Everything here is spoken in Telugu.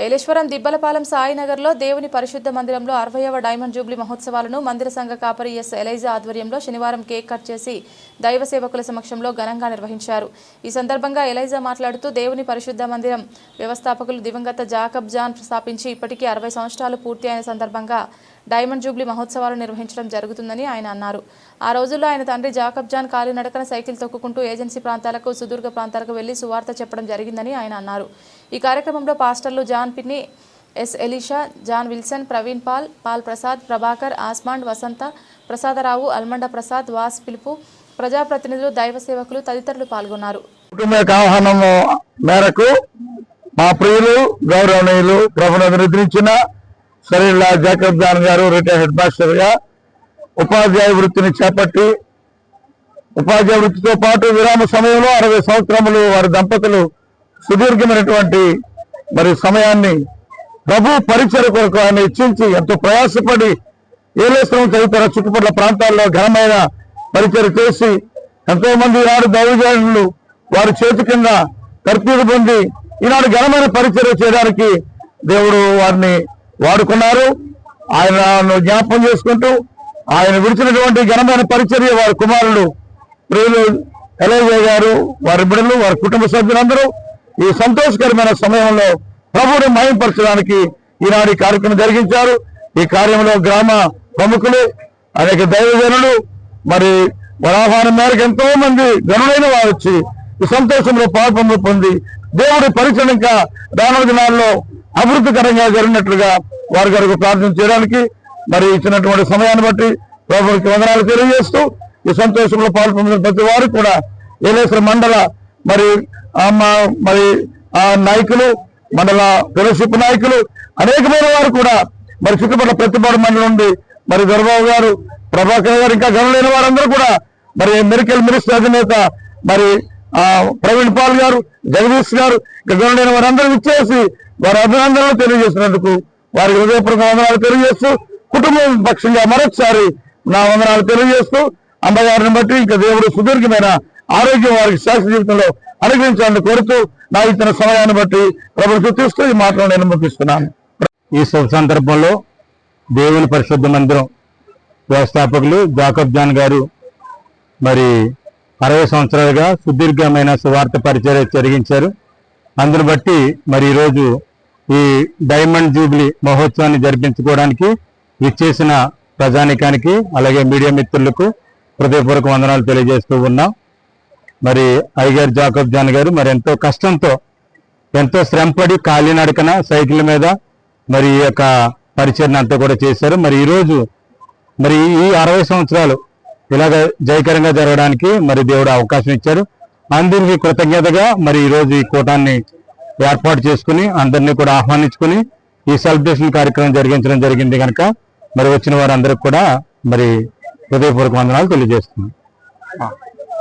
ఏలేశ్వరం దిబ్బలపాలెం సాయినగర్లో దేవుని పరిశుద్ధ మందిరంలో 60వ డైమండ్ జూబ్లీ మహోత్సవాలను మందిర సంఘ కాపరి ఎస్ ఎలైజా ఆధ్వర్యంలో శనివారం కేక్ కట్ చేసి దైవ సేవకుల సమక్షంలో ఘనంగా నిర్వహించారు. ఈ సందర్భంగా ఎలైజా మాట్లాడుతూ దేవుని పరిశుద్ధ మందిరం వ్యవస్థాపకులు దివంగత జాకబ్ జాన్ స్థాపించి ఇప్పటికీ 60 సంవత్సరాలు పూర్తి అయిన సందర్భంగా డైమండ్ జూబ్లీ మహోత్సవాలు నిర్వహించడం జరుగుతుందని ఆయన అన్నారు. ఆ రోజుల్లో ఆయన తండ్రి జాకబ్ జాన్ కాలినడకన సైకిల్ తొక్కుకుంటూ ఏజెన్సీ ప్రాంతాలకు సుదూర్ఘ ప్రాంతాలకు వెళ్లి సువార్త చెప్పడం జరిగిందని ఆయన అన్నారు. ఈ కార్యక్రమంలో పాస్టర్లు John Pinni, S Elisha, John Wilson, Praveen Paul Prasad, Prabhakar, Osmond, Vasantha, Prasadarao, అల్మండ ప్రసాద్, వాస్ పిలుపు, ప్రజాప్రతినిధులు, దైవ సేవకులు తదితరులు పాల్గొన్నారు. మా ప్రియులు గౌరవనీయులు ప్రభువును నిద్రించిన సరిల్లా జాకబ్ జాన్ గారు రిటైర్డ్ హెడ్ మాస్టర్ గా ఉపాధ్యాయ వృత్తిని చేపట్టి ఉపాధ్యాయ వృత్తితో పాటు విరామ సమయంలో 60 సంవత్సరములు వారి దంపతులు సుదీర్ఘమైనటువంటి సమయాన్ని ప్రభు పరిచయ కొరకు ఆయన ఇచ్చించి ఎంతో ప్రయాసపడి ఏలేశ్వరం తదితర చుట్టుపక్కల ప్రాంతాల్లో ఘనమైన పరిచయం చేసి ఎంతో మంది ఈనాడు దైవజనులు వారి చేతి కింద తర్ఫీదు పొంది ఈనాడు ఘనమైన పరిచయం చేయడానికి దేవుడు వారిని వాడుకున్నారు. ఆయనను జ్ఞాపకం చేసుకుంటూ ఆయన విడిచినటువంటి ఘనమైన పరిచర్య వారి కుమారులు ప్రియులు ఎలైజా గారు, వారి బిడ్డలు, వారి కుటుంబ సభ్యులందరూ ఈ సంతోషకరమైన సమయంలో ప్రభువుని మహిమపరచడానికి ఈనాడు కార్యక్రమం జరిగించారు. ఈ కార్యంలో గ్రామ ప్రముఖులు, అనేక దైవజనులు వారి ఆహ్వానం మేరకు ఎంతో మంది గనులైన వారు వచ్చి ఈ సంతోషంలో పాల్పొందు పొంది దేవుడి పరిచయం ఇంకా రానున్న దినాల్లో అభివృద్ధికరంగా జరిగినట్లుగా వారి గారికి ప్రార్థన చేయడానికి ఇచ్చినటువంటి సమయాన్ని బట్టి ప్రభువుకి వందనాలు తెలియజేస్తూ ఈ సంతోషంలో పాల్పొందిన ప్రతి వారు కూడా ఏలేశ్వరం మండల నాయకులు, మండల ఫెలోషిప్ నాయకులు, అనేకమైన వారు కూడా చుట్టుపక్కల ప్రతిపాడు మండలం నుండి దొరబాబు గారు, ప్రభాకర్ గారు, ఇంకా గనులైన వారందరూ కూడా మెడికల్ మినిస్టర్ అధినేత ప్రవీణ్ పాల్ గారు, జగదీష్ గారు, ఇంకా గనులైన వారందరూ ఇచ్చేసి వారి అభినందనలు తెలియజేసినందుకు వారికి హృదయపూర్వక వందనాలు తెలియజేస్తూ కుటుంబం పక్షంగా మరొకసారి నా వందనాలు తెలియజేస్తూ అమ్మగారిని బట్టి ఇంకా దేవుడు సుదీర్ఘమైన ఆరోగ్యం వారికి శాశ్వత జీవితంలో అనుగ్రహించాలని కోరుతూ నా ఇచ్చిన సమయాన్ని బట్టి ప్రభుత్వం చూస్తూ ఈ మాటలు నేను ముగిస్తున్నాను. ఈ శుభ సందర్భంలో దేవుని పరిశుద్ధ మందిరం వ్యవస్థాపకులు జాకబ్ జాన్ గారు 60 సంవత్సరాలుగా సుదీర్ఘమైన సువార్త పరిచర్య జరిగించారు. అందును బట్టి ఈరోజు ఈ డైమండ్ జూబ్లీ మహోత్సవాన్ని జరిపించుకోవడానికి విచ్చేసిన ప్రజానికానికి అలాగే మీడియా మిత్రులకు హృదయపూర్వక వందనాలు తెలియజేస్తూ ఉన్నాం. అయ్యగారు జాకబ్ జాన్ గారు ఎంతో కష్టంతో ఎంతో శ్రమపడి కాలినడకన సైకిల్ మీద ఈ యొక్క పరిచయం అంతా కూడా చేశారు. ఈరోజు ఈ 60 సంవత్సరాలు ఇలాగ జయకరంగా జరగడానికి దేవుడు అవకాశం ఇచ్చారు. అందరికీ కృతజ్ఞతగా ఈరోజు ఈ కూటాన్ని ఏర్పాటు చేసుకుని అందరినీ కూడా ఆహ్వానించుకుని ఈ సెలబ్రేషన్ కార్యక్రమం జరిగించడం జరిగింది కనుక వచ్చిన వారందరికి కూడా హృదయపూర్వక వందనాలు తెలియజేస్తున్నాం.